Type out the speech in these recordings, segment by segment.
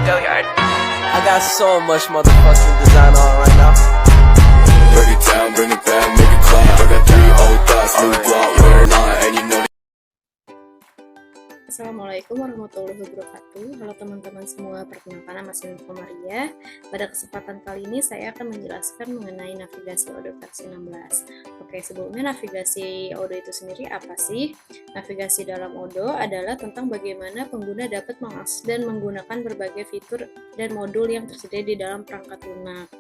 I got so much motherfucking design on right now. Break it down, bring it back, make it clap. I got 3 old thoughts, new block, wear line, and you know. Assalamualaikum warahmatullahi wabarakatuh. Halo teman-teman semua, perkenalkan nama saya Nova Maria. Pada kesempatan kali ini saya akan menjelaskan mengenai navigasi Odoo versi 16. Oke, sebelumnya navigasi Odoo itu sendiri apa sih? Navigasi dalam Odoo adalah tentang bagaimana pengguna dapat mengakses dan menggunakan berbagai fitur dan modul yang tersedia di dalam perangkat lunak.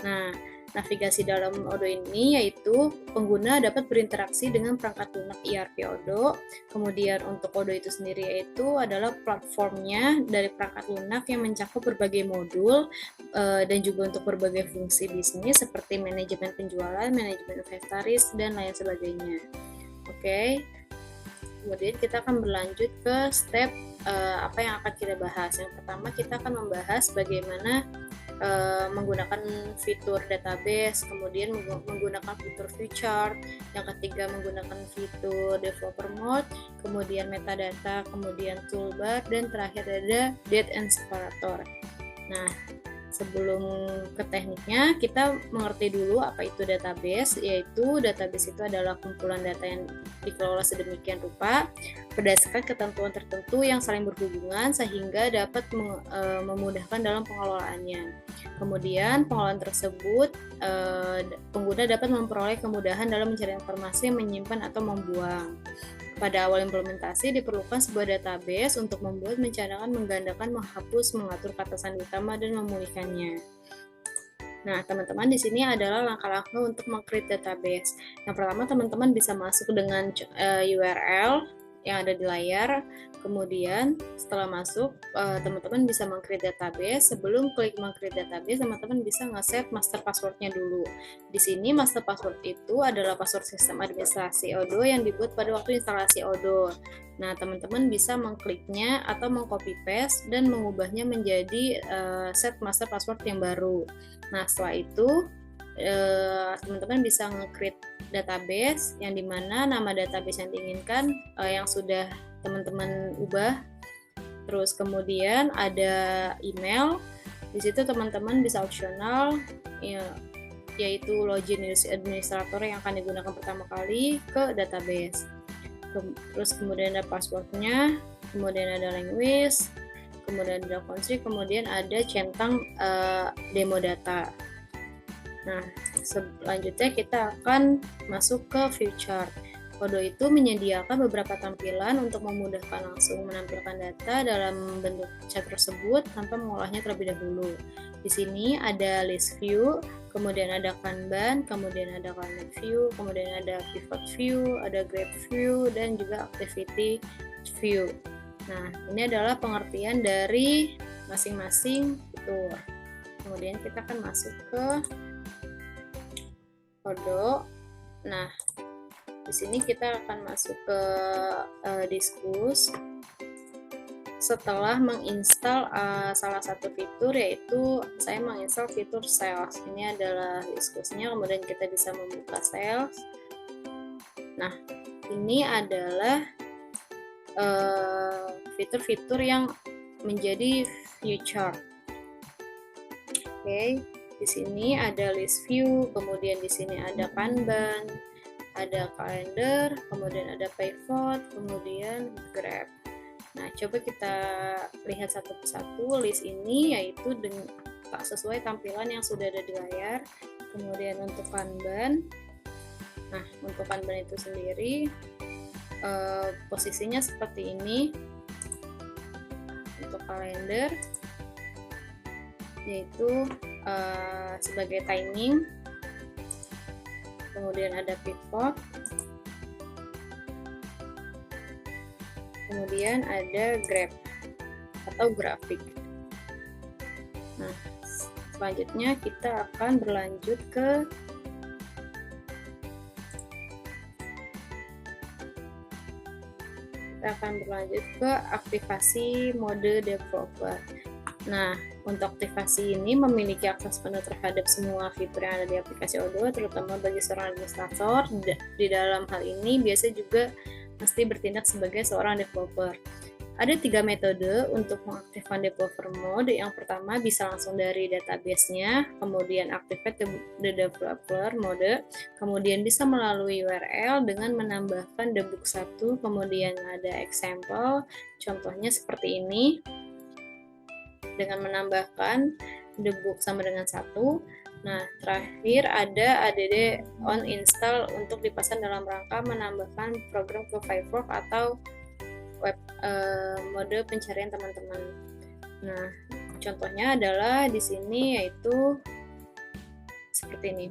Nah, navigasi dalam Odoo ini yaitu pengguna dapat berinteraksi dengan perangkat lunak ERP Odoo. Kemudian untuk Odoo itu sendiri yaitu adalah platformnya dari perangkat lunak yang mencakup berbagai modul dan juga untuk berbagai fungsi bisnis seperti manajemen penjualan, manajemen inventaris, dan lain sebagainya. Oke. Kemudian kita akan berlanjut ke step apa yang akan kita bahas. Yang pertama kita akan membahas bagaimana menggunakan fitur database, kemudian menggunakan fitur view chart, yang ketiga menggunakan fitur developer mode, kemudian metadata, kemudian toolbar, dan terakhir ada date and separator. Nah, sebelum ke tekniknya, kita mengerti dulu apa itu database, yaitu database itu adalah kumpulan data yang dikelola sedemikian rupa berdasarkan ketentuan tertentu yang saling berhubungan sehingga dapat memudahkan dalam pengelolaannya. Kemudian pengelolaan tersebut pengguna dapat memperoleh kemudahan dalam mencari informasi, menyimpan atau membuang. Pada awal implementasi diperlukan sebuah database untuk membuat, mencadangan, menggandakan, menghapus, mengatur kata sandi utama, dan memulihkannya. Nah, teman-teman, di sini adalah langkah-langkah untuk meng-create database. Yang pertama, teman-teman bisa masuk dengan URL yang ada di layar. Kemudian setelah masuk, teman-teman bisa meng-create database. Sebelum klik meng-create database, teman-teman bisa nge-set master password-nya dulu. Di sini master password itu adalah password sistem administrasi Odoo yang dibuat pada waktu instalasi Odoo. Nah, teman-teman bisa mengkliknya atau meng-copy paste dan mengubahnya menjadi set master password yang baru. Nah, setelah itu teman-teman bisa nge-create database yang dimana nama database yang diinginkan yang sudah teman-teman ubah. Terus kemudian ada email. Di situ teman-teman bisa opsional yaitu login administrator yang akan digunakan pertama kali ke database. Terus kemudian ada passwordnya, kemudian ada language, kemudian ada country, kemudian ada centang demo data. Nah, selanjutnya kita akan masuk ke view chart. Odoo itu menyediakan beberapa tampilan untuk memudahkan langsung menampilkan data dalam bentuk chart tersebut tanpa mengolahnya terlebih dahulu. Di sini ada list view, kemudian ada Kanban, kemudian ada Calendar view, kemudian ada pivot view, ada graph view, dan juga activity view. Nah, ini adalah pengertian dari masing-masing fitur. Kemudian kita akan masuk ke Odoo. Nah, di sini kita akan masuk ke diskus. Setelah menginstal salah satu fitur, yaitu saya menginstal fitur sales. Ini adalah diskusnya, kemudian kita bisa membuka sales. Nah, ini adalah fitur-fitur yang menjadi view chart. Oke. Di sini ada list view, kemudian di sini ada Kanban, ada kalender, kemudian ada pivot, kemudian graph. Nah, coba kita lihat satu persatu list ini, yaitu tak sesuai tampilan yang sudah ada di layar. Kemudian untuk Kanban, nah untuk Kanban itu sendiri posisinya seperti ini. Untuk kalender yaitu sebagai timing, kemudian ada pivot, kemudian ada graph atau grafik. Nah, selanjutnya kita akan berlanjut ke aktivasi mode developer. Nah, untuk aktivasi ini memiliki akses penuh terhadap semua fitur yang ada di aplikasi Odoo, terutama bagi seorang administrator. Di dalam hal ini biasanya juga mesti bertindak sebagai seorang developer. Ada 3 metode untuk mengaktifkan developer mode. Yang pertama bisa langsung dari database-nya, kemudian activate the developer mode, kemudian bisa melalui URL dengan menambahkan debug 1, kemudian ada example, contohnya seperti ini, dengan menambahkan debug sama dengan 1. Nah, terakhir ada add on install untuk dipasang dalam rangka menambahkan program ke Firefox atau web mode pencarian teman-teman. Nah, contohnya adalah di sini yaitu seperti ini.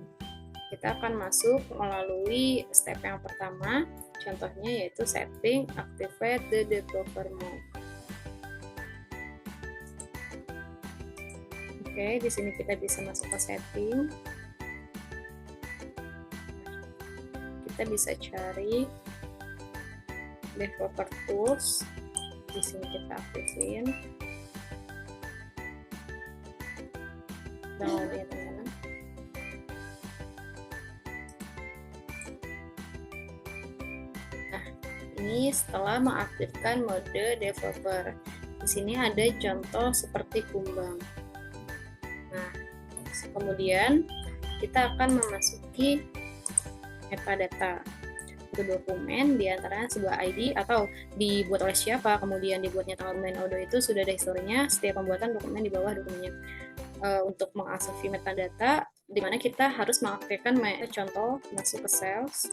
Kita akan masuk melalui step yang pertama, contohnya yaitu setting activate the developer mode. Oke, di sini kita bisa masuk ke setting. Kita bisa cari developer tools, di sini kita aktifin. Download ya teman-teman. Nah, ini setelah mengaktifkan mode developer. Di sini ada contoh seperti kumbang. Nah, kemudian kita akan memasuki metadata. Itu dokumen diantaranya sebuah ID atau dibuat oleh siapa, kemudian dibuatnya tanggal main Odoo itu sudah ada historinya setiap pembuatan dokumen di bawah dokumennya. Untuk mengakses metadata, di mana kita harus mengaktifkan contoh masuk ke sales.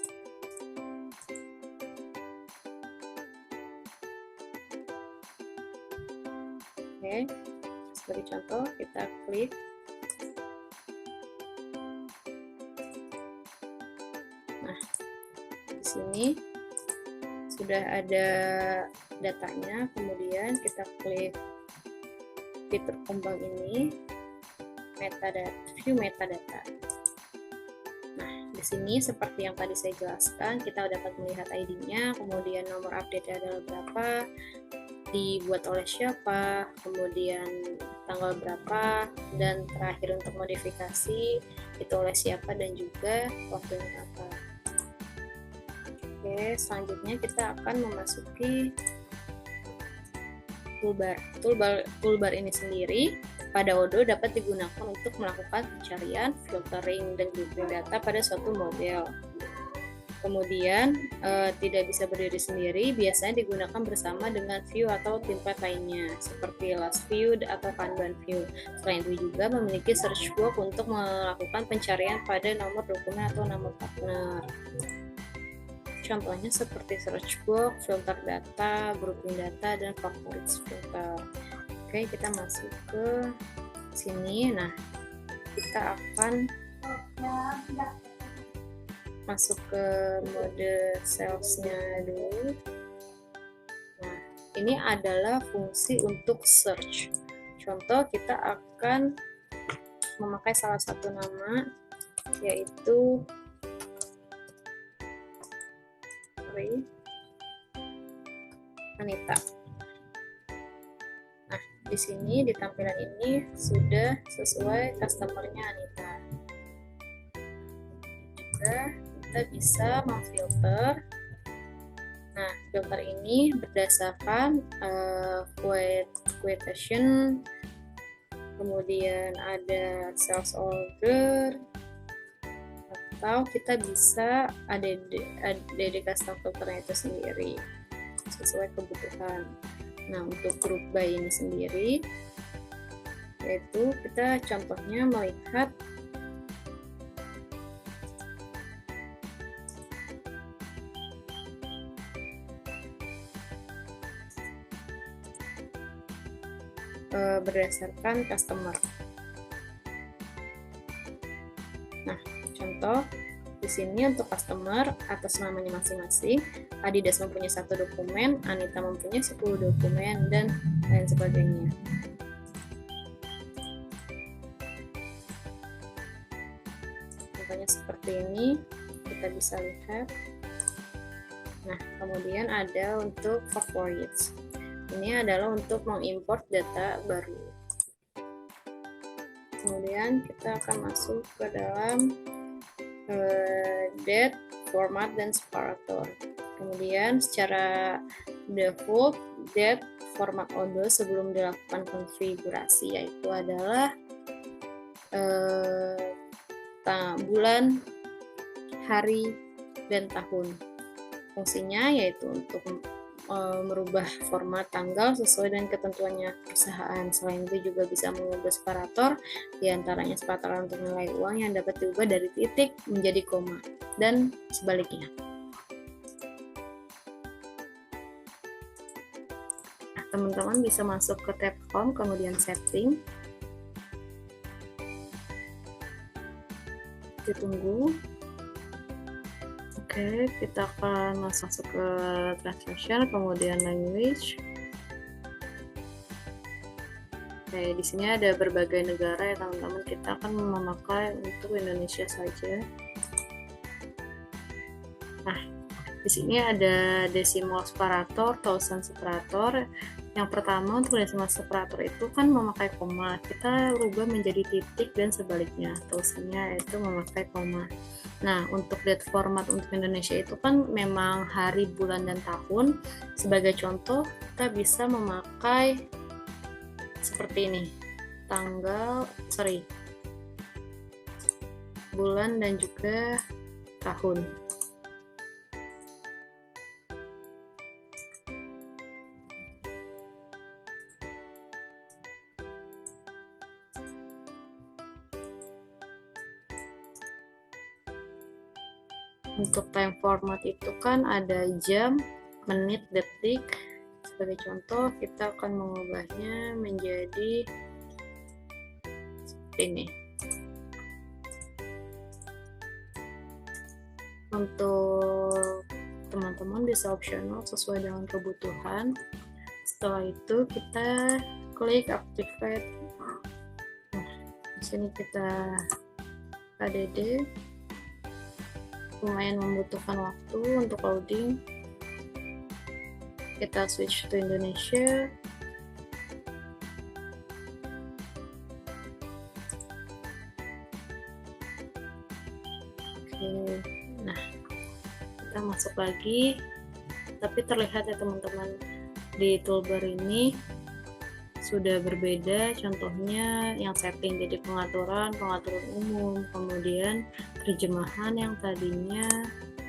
Oke, sebagai contoh kita klik. Nah, di sini sudah ada datanya, kemudian kita klik fitur kumbang ini, metadata, view metadata. Nah, di sini seperti yang tadi saya jelaskan, kita dapat melihat ID-nya, kemudian nomor update adalah berapa, dibuat oleh siapa, kemudian tanggal berapa, dan terakhir untuk modifikasi itu oleh siapa dan juga waktunya apa. Oke, selanjutnya kita akan memasuki toolbar. Toolbar ini sendiri pada Odoo dapat digunakan untuk melakukan pencarian, filtering, dan grouping data pada suatu model. Kemudian tidak bisa berdiri sendiri, biasanya digunakan bersama dengan view atau template lainnya seperti last view atau kanban view. Selain itu juga memiliki search box untuk melakukan pencarian pada nomor dokumen atau nomor partner. Contohnya seperti search box, filter data, grouping data, dan favorites filter. Oke, kita masuk ke sini. Nah, kita akan masuk ke mode salesnya dulu. Nah, ini adalah fungsi untuk search. Contoh, kita akan memakai salah satu nama, yaitu Anita. Nah, di sini di tampilan ini sudah sesuai customernya Anita. Juga kita bisa memfilter. Nah, filter ini berdasarkan quotation, kemudian ada sales order, atau kita bisa ada custom filternya itu sendiri sesuai kebutuhan. Nah, untuk group by ini sendiri, yaitu kita contohnya melihat berdasarkan customer. Nah, contoh di sini untuk customer atas namanya masing-masing, Adidas mempunyai 1 dokumen, Anita mempunyai 10 dokumen, dan lain sebagainya. Contohnya seperti ini, kita bisa lihat. Nah, kemudian ada untuk favorites. Ini adalah untuk mengimport data baru. Kemudian kita akan masuk ke dalam date, format, dan separator. Kemudian secara default date, format Odoo sebelum dilakukan konfigurasi, yaitu adalah bulan, hari, dan tahun. Fungsinya yaitu untuk merubah format tanggal sesuai dengan ketentuannya perusahaan. Selain itu juga bisa mengubah separator, diantaranya separator untuk nilai uang yang dapat diubah dari titik menjadi koma, dan sebaliknya. Nah, teman-teman bisa masuk ke tab Home, kemudian Setting. Ditunggu. Oke, kita akan masuk ke translation, kemudian language. Oke, di sini ada berbagai negara ya teman-teman. Kita akan memakai untuk Indonesia saja. Nah, di sini ada decimal separator, thousand separator. Yang pertama untuk decimal separator itu kan memakai koma. Kita rubah menjadi titik dan sebaliknya. Thousand-nya itu memakai koma. Nah, untuk date format untuk Indonesia itu kan memang hari, bulan, dan tahun. Sebagai contoh, kita bisa memakai seperti ini. Bulan dan juga tahun. Untuk time format itu kan ada jam, menit, detik. Sebagai contoh, kita akan mengubahnya menjadi seperti ini. Untuk teman-teman bisa optional sesuai dengan kebutuhan. Setelah itu kita klik activate. Nah, di sini kita ADD. Lumayan membutuhkan waktu untuk loading. Kita switch to Indonesia. Oke, nah kita masuk lagi, tapi terlihat ya teman-teman, di toolbar ini sudah berbeda. Contohnya yang setting jadi pengaturan umum, kemudian terjemahan yang tadinya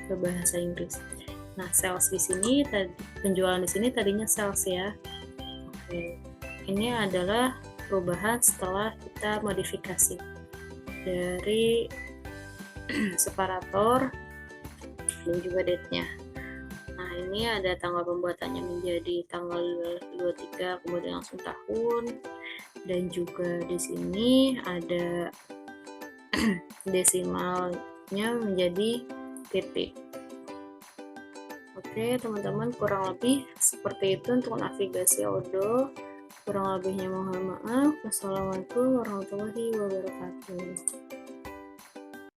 ke bahasa Inggris. Nah, sales di sini penjualan di sini tadinya sales ya. Oke. Ini adalah perubahan setelah kita modifikasi dari separator dan juga date-nya. Nah, ini ada tanggal pembuatannya menjadi tanggal 23, kemudian langsung tahun, dan juga di sini ada desimalnya menjadi titik. Oke teman-teman, kurang lebih seperti itu untuk navigasi Odoo. Kurang lebihnya mohon maaf. Wassalamualaikum warahmatullahi wabarakatuh.